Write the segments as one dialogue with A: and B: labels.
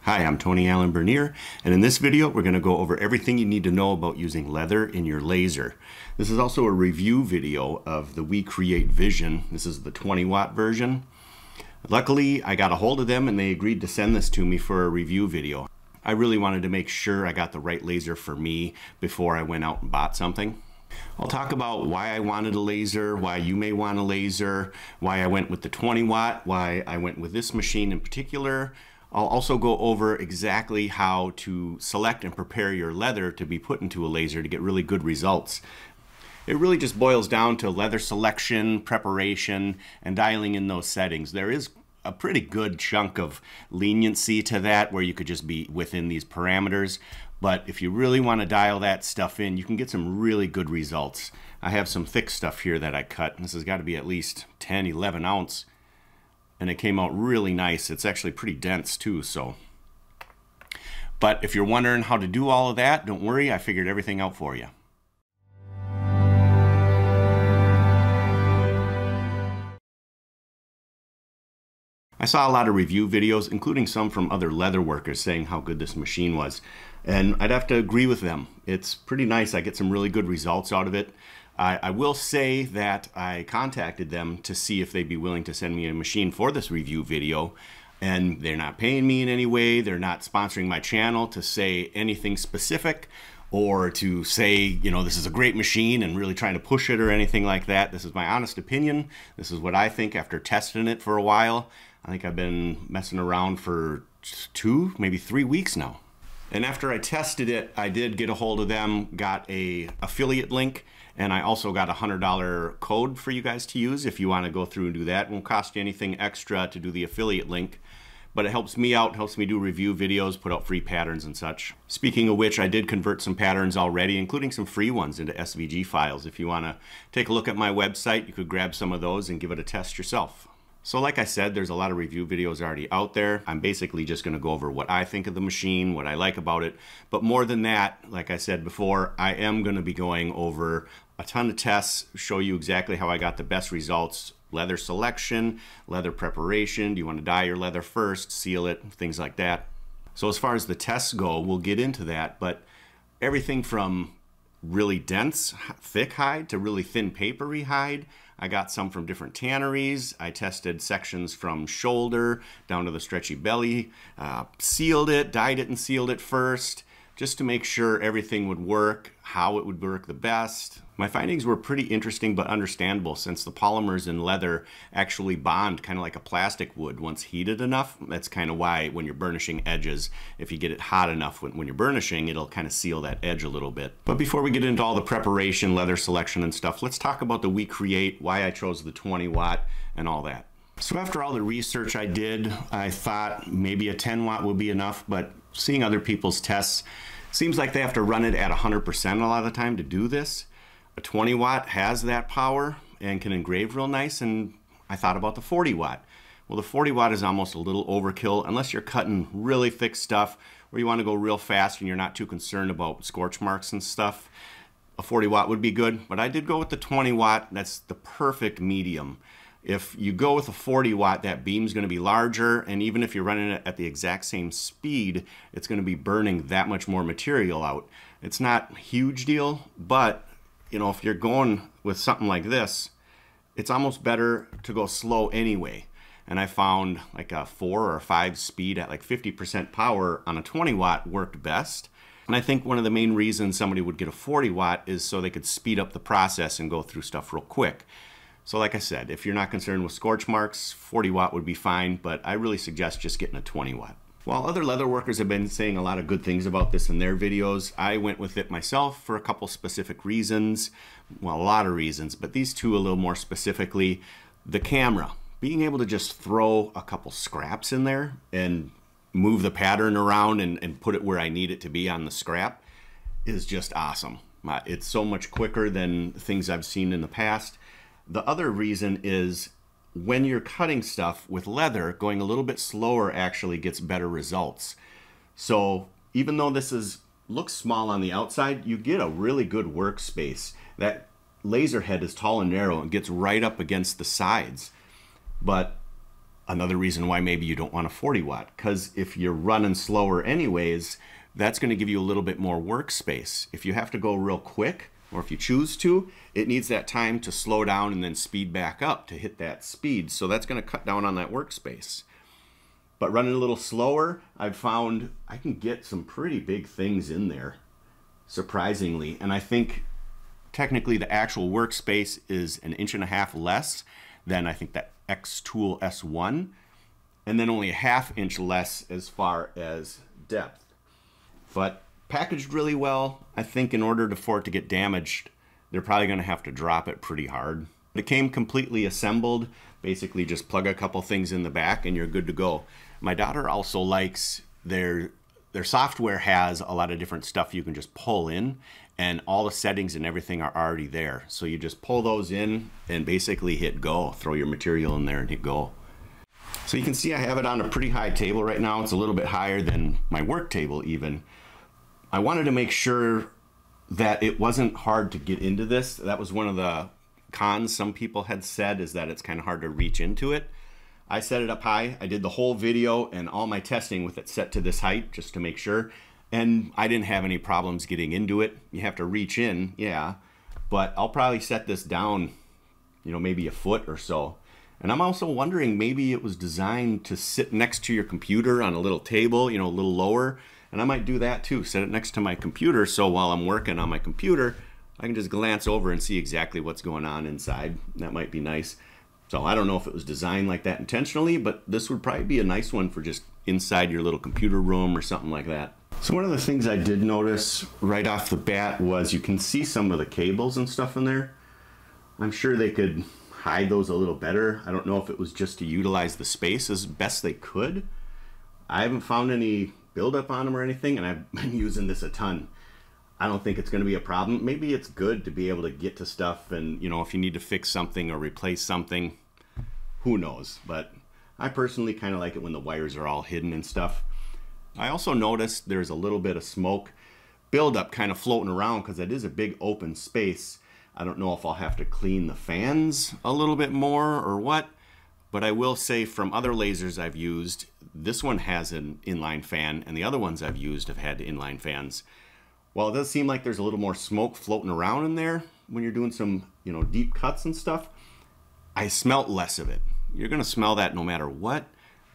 A: Hi, I'm Tony Allen Bernier, and in this video we're going to go over everything you need to know about using leather in your laser. This is also a review video of the WeCreat Vision. This is the 20-watt version. Luckily, I got a hold of them and they agreed to send this to me for a review video. I really wanted to make sure I got the right laser for me before I went out and bought something. I'll talk about why I wanted a laser, why you may want a laser, why I went with the 20-watt, why I went with this machine in particular. I'll also go over exactly how to select and prepare your leather to be put into a laser to get really good results. It really just boils down to leather selection, preparation, and dialing in those settings. There is a pretty good chunk of leniency to that where you could just be within these parameters. But if you really want to dial that stuff in, you can get some really good results. I have some thick stuff here that I cut. This has got to be at least 10, 11 ounce. And it came out really nice. It's actually pretty dense too, so. But if you're wondering how to do all of that, don't worry, I figured everything out for you. I saw a lot of review videos, including some from other leather workers saying how good this machine was. And I'd have to agree with them. It's pretty nice. I get some really good results out of it. I will say that I contacted them to see if they'd be willing to send me a machine for this review video, and they're not paying me in any way. They're not sponsoring my channel to say anything specific or to say, you know, this is a great machine and really trying to push it or anything like that. This is my honest opinion. This is what I think after testing it for a while. I think I've been messing around for 2, maybe 3 weeks now. And after I tested it, I did get a hold of them, got a affiliate link, and I also got a $100 code for you guys to use if you want to go through and do that. It won't cost you anything extra to do the affiliate link, but it helps me out, helps me do review videos, put out free patterns and such. Speaking of which, I did convert some patterns already, including some free ones into SVG files. If you want to take a look at my website, you could grab some of those and give it a test yourself. So like I said, there's a lot of review videos already out there. I'm basically just going to go over what I think of the machine, what I like about it. But more than that, like I said before, I am going to be going over a ton of tests, show you exactly how I got the best results. Leather selection, leather preparation, do you want to dye your leather first, seal it, things like that. So as far as the tests go, we'll get into that, but everything from really dense, thick hide to really thin papery hide. I got some from different tanneries. I tested sections from shoulder down to the stretchy belly, sealed it, dyed it and sealed it first, just to make sure everything would work, how it would work the best. My findings were pretty interesting but understandable since the polymers in leather actually bond kind of like a plastic would once heated enough. That's kind of why when you're burnishing edges, if you get it hot enough when you're burnishing, it'll kind of seal that edge a little bit. But before we get into all the preparation, leather selection and stuff, let's talk about the WeCreat, why I chose the 20-watt and all that. So after all the research I did, I thought maybe a 10-watt would be enough, but seeing other people's tests, seems like they have to run it at 100% a lot of the time to do this. A 20-watt has that power and can engrave real nice, and I thought about the 40-watt. Well, the 40-watt is almost a little overkill unless you're cutting really thick stuff where you want to go real fast and you're not too concerned about scorch marks and stuff. A 40-watt would be good, but I did go with the 20-watt. That's the perfect medium. If you go with a 40-watt, that beam's going to be larger, and even if you're running it at the exact same speed, it's going to be burning that much more material out. It's not a huge deal, but you know, if you're going with something like this, it's almost better to go slow anyway. And I found like a 4 or 5 speed at like 50% power on a 20-watt worked best. And I think one of the main reasons somebody would get a 40-watt is so they could speed up the process and go through stuff real quick. So like I said, if you're not concerned with scorch marks, 40-watt would be fine, but I really suggest just getting a 20-watt. While other leather workers have been saying a lot of good things about this in their videos, I went with it myself for a couple specific reasons. Well, a lot of reasons, but these two a little more specifically. The camera. Being able to just throw a couple scraps in there and move the pattern around and put it where I need it to be on the scrap is just awesome. It's so much quicker than things I've seen in the past. The other reason is when you're cutting stuff with leather, going a little bit slower actually gets better results. So even though this looks small on the outside, you get a really good workspace. That laser head is tall and narrow and gets right up against the sides. But another reason why maybe you don't want a 40 watt, because if you're running slower anyways, that's going to give you a little bit more workspace. If you have to go real quick, or if you choose to, it needs that time to slow down and then speed back up to hit that speed. So that's going to cut down on that workspace. But running a little slower, I've found I can get some pretty big things in there, surprisingly. And I think technically the actual workspace is 1.5 inches less than I think that X-Tool S1, and then only 1/2 inch less as far as depth. But packaged really well. I think in order for it to get damaged, they're probably going to have to drop it pretty hard. It came completely assembled. Basically just plug a couple things in the back and you're good to go. My daughter also likes their software has a lot of different stuff you can just pull in, and all the settings and everything are already there. So you just pull those in and basically hit go. Throw your material in there and hit go. So you can see I have it on a pretty high table right now. It's a little bit higher than my work table even. I wanted to make sure that it wasn't hard to get into this. That was one of the cons some people had said, is that it's kind of hard to reach into it. I set it up high. I did the whole video and all my testing with it set to this height just to make sure. And I didn't have any problems getting into it. You have to reach in, yeah. But I'll probably set this down, you know, maybe 1 foot or so. And I'm also wondering, maybe it was designed to sit next to your computer on a little table, you know, a little lower. And I might do that too, set it next to my computer, so while I'm working on my computer, I can just glance over and see exactly what's going on inside. That might be nice. So I don't know if it was designed like that intentionally, but this would probably be a nice one for just inside your little computer room or something like that. So one of the things I did notice right off the bat was you can see some of the cables and stuff in there. I'm sure they could hide those a little better. I don't know if it was just to utilize the space as best they could. I haven't found any buildup on them or anything, and I've been using this a ton. I don't think it's going to be a problem. Maybe it's good to be able to get to stuff, and you know, if you need to fix something or replace something, who knows. But I personally kind of like it when the wires are all hidden and stuff. I also noticed there's a little bit of smoke buildup kind of floating around because it is a big open space. I don't know if I'll have to clean the fans a little bit more or what, but I will say from other lasers I've used, this one has an inline fan, and the other ones I've used have had inline fans. While it does seem like there's a little more smoke floating around in there when you're doing some, you know, deep cuts and stuff, I smelt less of it. You're going to smell that no matter what,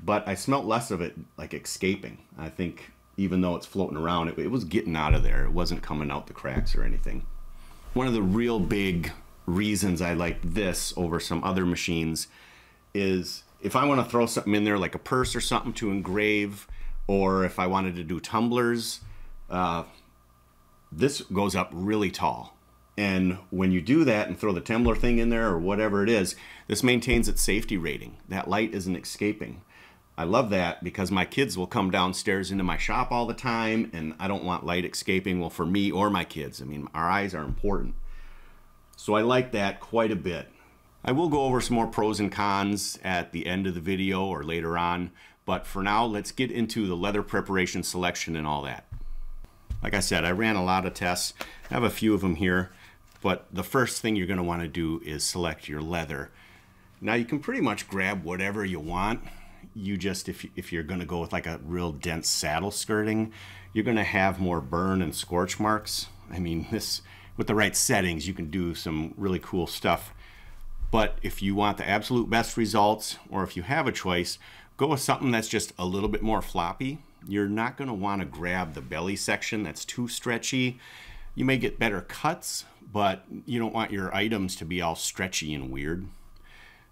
A: but I smelt less of it like escaping. I think even though it's floating around, it was getting out of there. It wasn't coming out the cracks or anything. One of the real big reasons I like this over some other machines is if I want to throw something in there like a purse or something to engrave, or if I wanted to do tumblers, this goes up really tall. And when you do that and throw the tumbler thing in there or whatever it is, this maintains its safety rating. That light isn't escaping. I love that because my kids will come downstairs into my shop all the time, and I don't want light escaping, well, for me or my kids. I mean, our eyes are important. So I like that quite a bit. I will go over some more pros and cons at the end of the video or later on, but for now, let's get into the leather preparation selection and all that. Like I said, I ran a lot of tests. I have a few of them here, but the first thing you're going to want to do is select your leather. Now you can pretty much grab whatever you want. You just, if you're going to go with like a real dense saddle skirting, you're going to have more burn and scorch marks. I mean, this, with the right settings, you can do some really cool stuff. But if you want the absolute best results, or if you have a choice, go with something that's just a little bit more floppy. You're not going to want to grab the belly section that's too stretchy. You may get better cuts, but you don't want your items to be all stretchy and weird.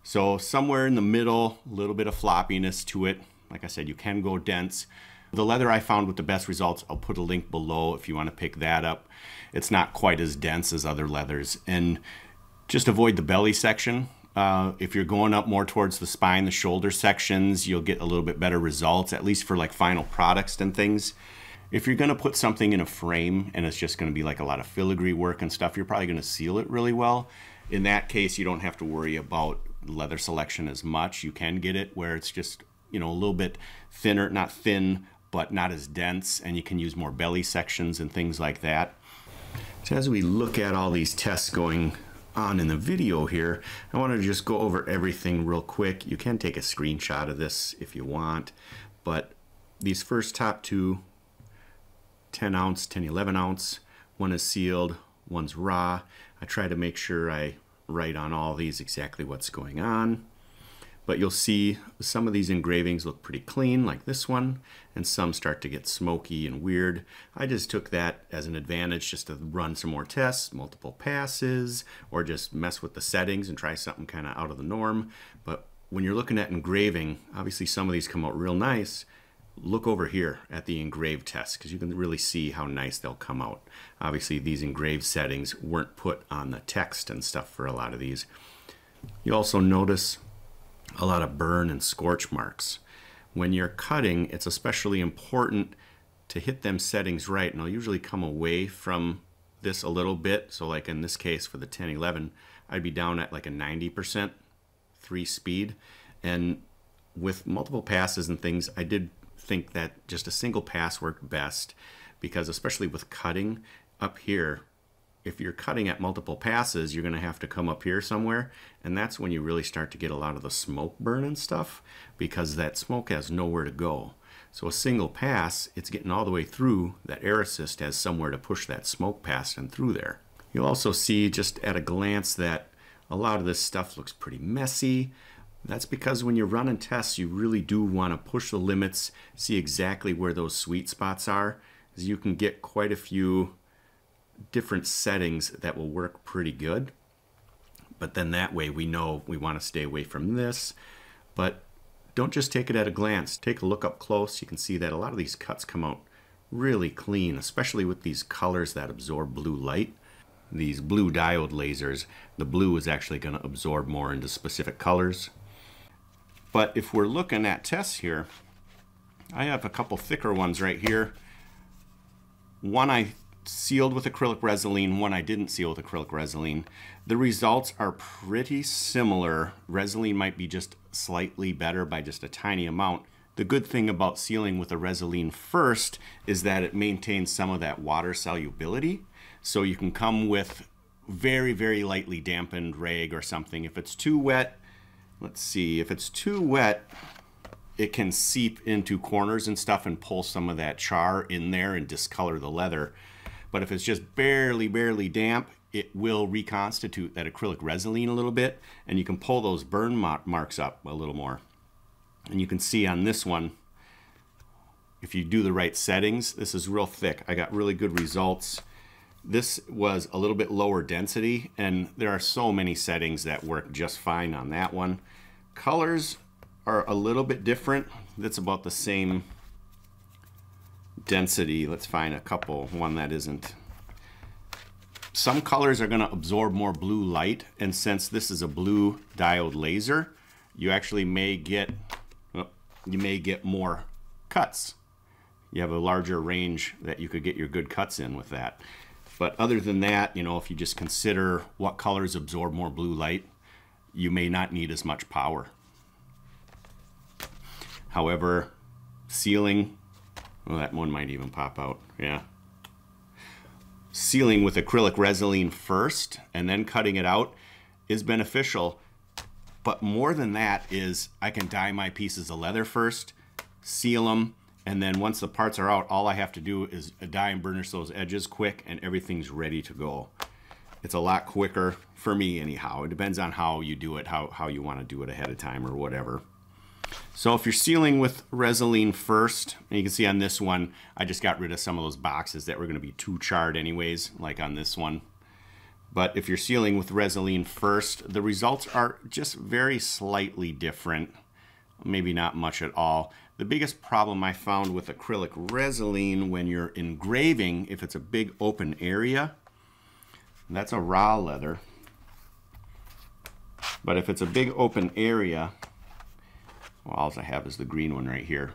A: So somewhere in the middle, a little bit of floppiness to it. Like I said, you can go dense. The leather I found with the best results, I'll put a link below if you want to pick that up. It's not quite as dense as other leathers. And just avoid the belly section. If you're going up more towards the spine, the shoulder sections, you'll get a little bit better results, at least for like final products and things. If you're going to put something in a frame and it's just going to be like a lot of filigree work and stuff, you're probably going to seal it really well. In that case, you don't have to worry about leather selection as much. You can get it where it's just, you know, a little bit thinner, not thin, but not as dense, and you can use more belly sections and things like that. So as we look at all these tests going on in the video here, I want to just go over everything real quick. You can take a screenshot of this if you want, but these first top two, 10 ounce, 10, 11 ounce, one is sealed, one's raw. I try to make sure I write on all these exactly what's going on. But you'll see some of these engravings look pretty clean, like this one, and some start to get smoky and weird. I just took that as an advantage just to run some more tests, multiple passes, or just mess with the settings and try something kind of out of the norm. But when you're looking at engraving, obviously some of these come out real nice. Look over here at the engrave test, because you can really see how nice they'll come out. Obviously these engrave settings weren't put on the text and stuff for a lot of these. You also notice a lot of burn and scorch marks. When you're cutting, it's especially important to hit them settings right, and I'll usually come away from this a little bit. So like in this case for the 1011, I'd be down at like a 90% 3-speed, and with multiple passes and things, I did think that just a single pass worked best, because especially with cutting up here, if you're cutting at multiple passes, you're going to have to come up here somewhere, and that's when you really start to get a lot of the smoke burn and stuff, because that smoke has nowhere to go. So a single pass, it's getting all the way through. That air assist has somewhere to push that smoke past and through there. You'll also see just at a glance that a lot of this stuff looks pretty messy. That's because when you're running tests, you really do want to push the limits, see exactly where those sweet spots are, as you can get quite a few different settings that will work pretty good. But then that way we know we want to stay away from this. But don't just take it at a glance. Take a look up close. You can see that a lot of these cuts come out really clean, especially with these colors that absorb blue light. These blue diode lasers, the blue is actually going to absorb more into specific colors. But if we're looking at tests here, I have a couple thicker ones right here. One I sealed with acrylic resin, one I didn't seal with acrylic resin. The results are pretty similar. Resin might be just slightly better by just a tiny amount. The good thing about sealing with a resin first is that it maintains some of that water solubility. So you can come with very, very lightly dampened rag or something. If it's too wet, let's see, if it's too wet, it can seep into corners and stuff and pull some of that char in there and discolor the leather. But if it's just barely damp, it will reconstitute that acrylic resin a little bit, and you can pull those burn marks up a little more. And you can see on this one, if you do the right settings, this is real thick. I got really good results. This was a little bit lower density, and there are so many settings that work just fine on that one. Colors are a little bit different. That's about the same density. Let's find a couple, one that isn't. Some colors are going to absorb more blue light, and since this is a blue diode laser, you actually may get more cuts. You have a larger range that you could get your good cuts in with that. But other than that, you know, if you just consider what colors absorb more blue light, you may not need as much power. However, sealing, well, that one might even pop out, yeah. Sealing with acrylic resin first and then cutting it out is beneficial. But more than that is I can dye my pieces of leather first, seal them, and then once the parts are out, all I have to do is dye and burnish those edges quick and everything's ready to go. It's a lot quicker for me anyhow. It depends on how you do it, how you want to do it ahead of time or whatever. So if you're sealing with resin first, and you can see on this one, I just got rid of some of those boxes that were going to be too charred anyways, like on this one. But if you're sealing with resin first, the results are just very slightly different, maybe not much at all. The biggest problem I found with acrylic resin when you're engraving, if it's a big open area, that's a raw leather. But if it's a big open area, well, all I have is the green one right here.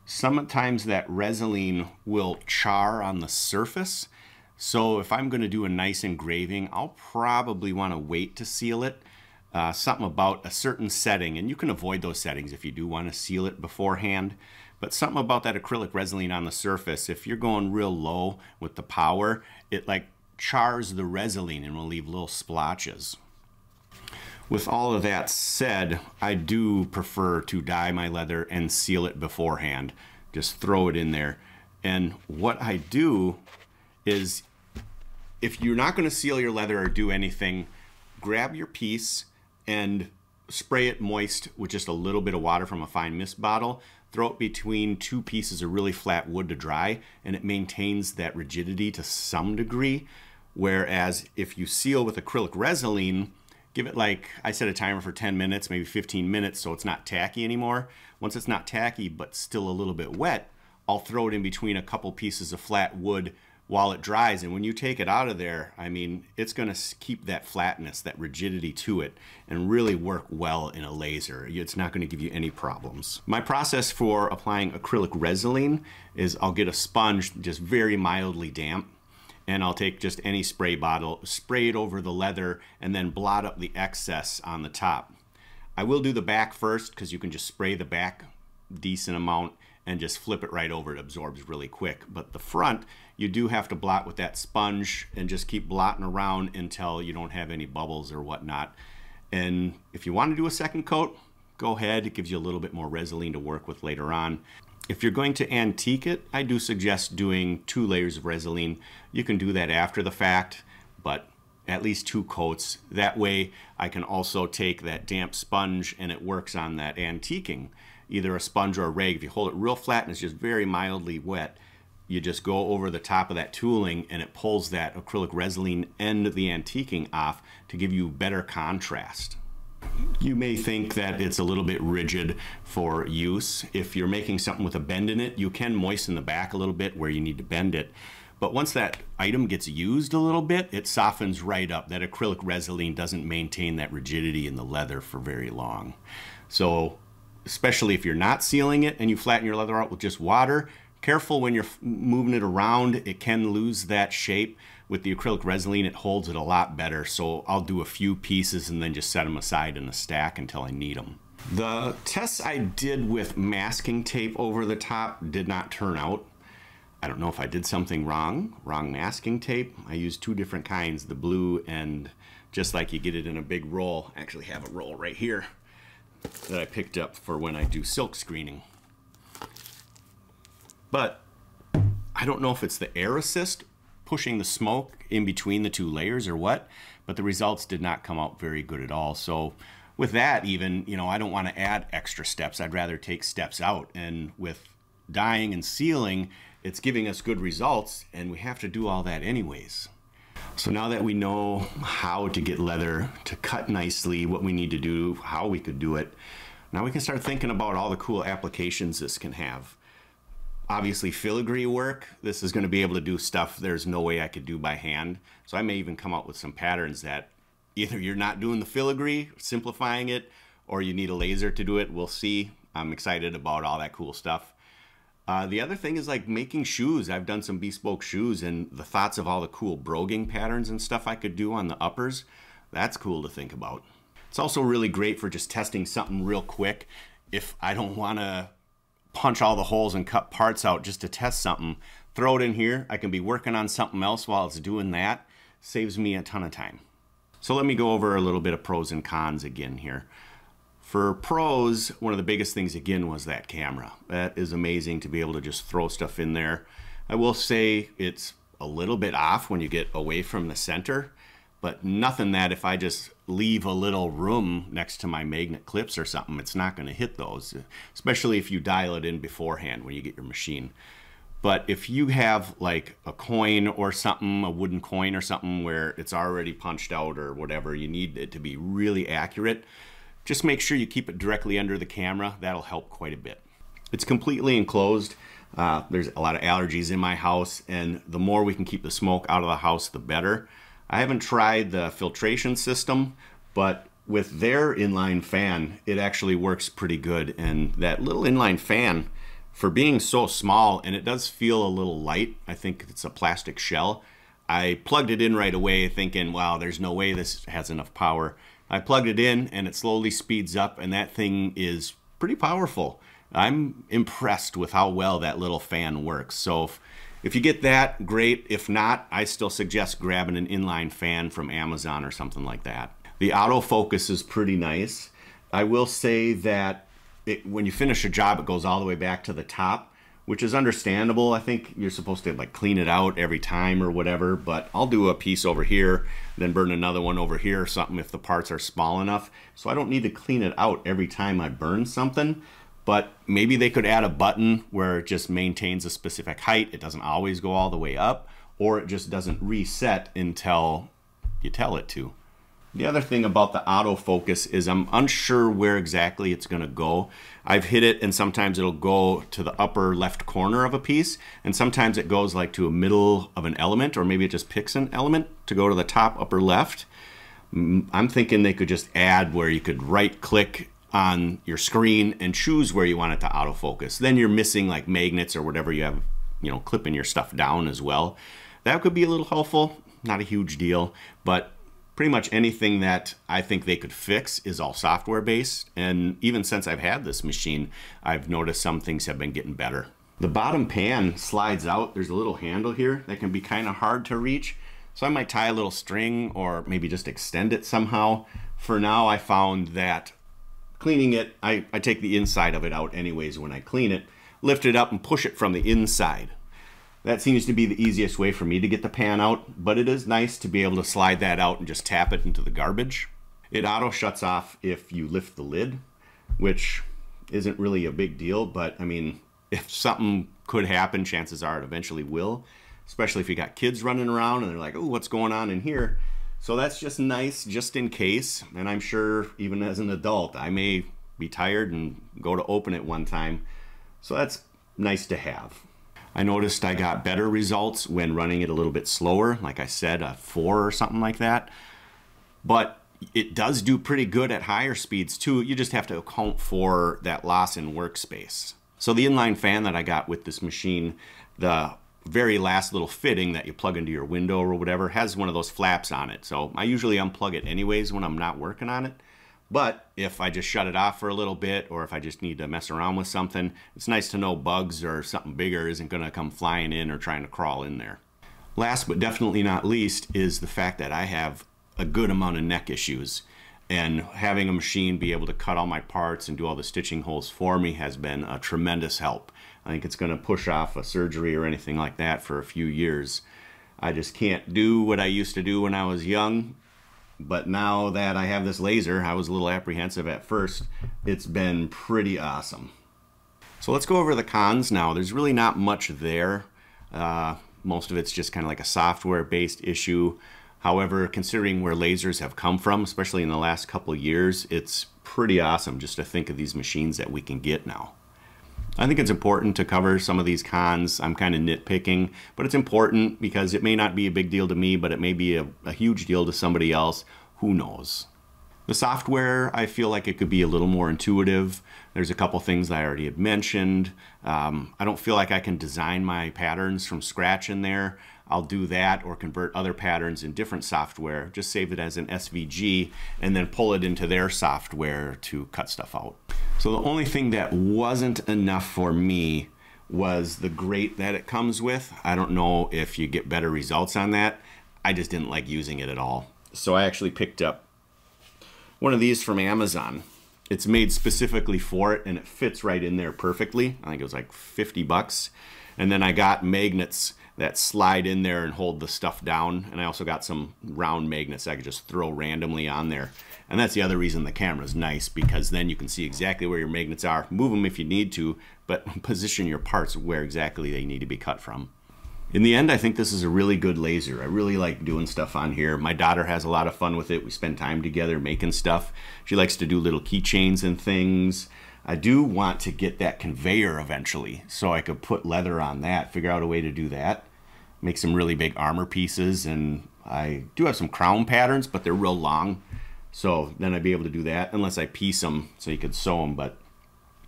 A: Sometimes that resin will char on the surface. So if I'm going to do a nice engraving, I'll probably want to wait to seal it. Something about a certain setting, and you can avoid those settings if you do want to seal it beforehand. But something about that acrylic resin on the surface, if you're going real low with the power, it like chars the Resolene and will leave little splotches. With all of that said, I do prefer to dye my leather and seal it beforehand. Just throw it in there. And what I do is, if you're not going to seal your leather or do anything, grab your piece and spray it moist with just a little bit of water from a fine mist bottle. Throw it between two pieces of really flat wood to dry, and it maintains that rigidity to some degree. Whereas if you seal with acrylic Resolene, give it, like I set a timer for 10 minutes, maybe 15 minutes, so it's not tacky anymore. Once it's not tacky but still a little bit wet, I'll throw it in between a couple pieces of flat wood while it dries, and when you take it out of there, I mean, it's going to keep that flatness, that rigidity to it, and really work well in a laser. It's not going to give you any problems. My process for applying acrylic Resolene is I'll get a sponge just very mildly damp, and I'll take just any spray bottle, spray it over the leather, and then blot up the excess on the top. I will do the back first, because you can just spray the back decent amount and just flip it right over. It absorbs really quick. But the front, you do have to blot with that sponge and just keep blotting around until you don't have any bubbles or whatnot. And if you want to do a second coat, go ahead. It gives you a little bit more Resolene to work with later on. If you're going to antique it, I do suggest doing 2 layers of Resolene. You can do that after the fact, but at least 2 coats. That way I can also take that damp sponge and it works on that antiquing. Either a sponge or a rag. If you hold it real flat and it's just very mildly wet, you just go over the top of that tooling and it pulls that acrylic Resolene and the antiquing off to give you better contrast. You may think that it's a little bit rigid for use. If you're making something with a bend in it, you can moisten the back a little bit where you need to bend it. But once that item gets used a little bit, it softens right up. That acrylic Resolene doesn't maintain that rigidity in the leather for very long. So especially if you're not sealing it and you flatten your leather out with just water, careful when you're moving it around. It can lose that shape. With the acrylic Resolene, it holds it a lot better. So I'll do a few pieces and then just set them aside in a stack until I need them. The tests I did with masking tape over the top did not turn out. I don't know if I did something wrong masking tape. I used 2 different kinds, the blue and just like you get it in a big roll. I actually have a roll right here that I picked up for when I do silk screening. But I don't know if it's the air assist pushing the smoke in between the 2 layers or what, but the results did not come out very good at all. So with that, even, you know, I don't want to add extra steps. I'd rather take steps out. And with dyeing and sealing, it's giving us good results, and we have to do all that anyways. So now that we know how to get leather to cut nicely, what we need to do, how we could do it, now we can start thinking about all the cool applications this can have. Obviously filigree work, this is going to be able to do stuff there's no way I could do by hand. So I may even come up with some patterns that either you're not doing the filigree, simplifying it, or you need a laser to do it. We'll see. I'm excited about all that cool stuff. The other thing is like making shoes. I've done some bespoke shoes, and the thoughts of all the cool broguing patterns and stuff I could do on the uppers, that's cool to think about. It's also really great for just testing something real quick. If I don't want to punch all the holes and cut parts out just to test something, throw it in here. I can be working on something else while it's doing that. Saves me a ton of time. So let me go over a little bit of pros and cons again here. For pros, one of the biggest things again was that camera. That is amazing to be able to just throw stuff in there. I will say it's a little bit off when you get away from the center, but nothing that if I just leave a little room next to my magnet clips or something, it's not going to hit those, especially if you dial it in beforehand when you get your machine. But if you have like a coin or something, a wooden coin or something where it's already punched out or whatever, you need it to be really accurate, just make sure you keep it directly under the camera. That'll help quite a bit. It's completely enclosed. There's a lot of allergies in my house, and the more we can keep the smoke out of the house, the better. I haven't tried the filtration system, but with their inline fan, it actually works pretty good. And that little inline fan, for being so small, and it does feel a little light, I think it's a plastic shell. I plugged it in right away thinking, wow, there's no way this has enough power. I plugged it in and it slowly speeds up, and that thing is pretty powerful. I'm impressed with how well that little fan works. So If you get that, great. If not, I still suggest grabbing an inline fan from Amazon or something like that. The autofocus is pretty nice. I will say that when you finish a job, it goes all the way back to the top, which is understandable. I think you're supposed to like clean it out every time or whatever, but I'll do a piece over here, then burn another one over here or something if the parts are small enough. So I don't need to clean it out every time I burn something, but maybe they could add a button where it just maintains a specific height. It doesn't always go all the way up, or it just doesn't reset until you tell it to. The other thing about the autofocus is I'm unsure where exactly it's going to go. I've hit it and sometimes it'll go to the upper left corner of a piece, and sometimes it goes like to a middle of an element, or maybe it just picks an element to go to the top upper left. I'm thinking they could just add where you could right click on your screen and choose where you want it to autofocus. Then you're missing like magnets or whatever you have, clipping your stuff down as well. That could be a little helpful, not a huge deal, but pretty much anything that I think they could fix is all software based. And even since I've had this machine, I've noticed some things have been getting better. The bottom pan slides out. There's a little handle here that can be kind of hard to reach. So I might tie a little string or maybe just extend it somehow. For now, I found that cleaning it, I take the inside of it out anyways when I clean it, lift it up and push it from the inside. That seems to be the easiest way for me to get the pan out, but it is nice to be able to slide that out and just tap it into the garbage. It auto shuts off if you lift the lid, which isn't really a big deal, but I mean, if something could happen, chances are it eventually will, especially if you got kids running around and they're like, oh, what's going on in here? So that's just nice, just in case. And I'm sure even as an adult, I may be tired and go to open it one time. So that's nice to have. I noticed I got better results when running it a little bit slower, like I said, a 4 or something like that. But it does do pretty good at higher speeds too. You just have to account for that loss in workspace. So the inline fan that I got with this machine, the very last little fitting that you plug into your window or whatever, has one of those flaps on it. So I usually unplug it anyways when I'm not working on it. But if I just shut it off for a little bit, or if I just need to mess around with something, it's nice to know bugs or something bigger isn't going to come flying in or trying to crawl in there. Last but definitely not least is the fact that I have a good amount of neck issues. And having a machine be able to cut all my parts and do all the stitching holes for me has been a tremendous help. I think it's going to push off a surgery or anything like that for a few years. I just can't do what I used to do when I was young. But now that I have this laser, I was a little apprehensive at first. It's been pretty awesome. So let's go over the cons now. There's really not much there. Most of it's just kind of like a software-based issue. However, considering where lasers have come from, especially in the last couple of years, it's pretty awesome just to think of these machines that we can get now. I think it's important to cover some of these cons. I'm kind of nitpicking, but it's important because it may not be a big deal to me, but it may be a huge deal to somebody else. Who knows? The software, I feel like it could be a little more intuitive. There's a couple things that I already had mentioned. I don't feel like I can design my patterns from scratch in there. I'll do that or convert other patterns in different software, just save it as an SVG and then pull it into their software to cut stuff out. So the only thing that wasn't enough for me was the grate that it comes with. I don't know if you get better results on that. I just didn't like using it at all. So I actually picked up one of these from Amazon. It's made specifically for it and it fits right in there perfectly. I think it was like 50 bucks. And then I got magnets that slide in there and hold the stuff down. And I also got some round magnets I could just throw randomly on there. And that's the other reason the camera is nice, because then you can see exactly where your magnets are. Move them if you need to, but position your parts where exactly they need to be cut from. In the end, I think this is a really good laser. I really like doing stuff on here. My daughter has a lot of fun with it. We spend time together making stuff. She likes to do little keychains and things. I do want to get that conveyor eventually, so I could put leather on that, figure out a way to do that. Make some really big armor pieces, and I do have some crown patterns, but they're real long. So then I'd be able to do that, unless I piece them so you could sew them, but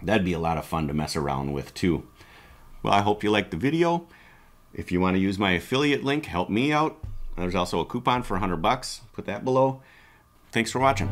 A: that'd be a lot of fun to mess around with too. Well, I hope you liked the video. If you want to use my affiliate link, help me out. There's also a coupon for 100 bucks. Put that below. Thanks for watching.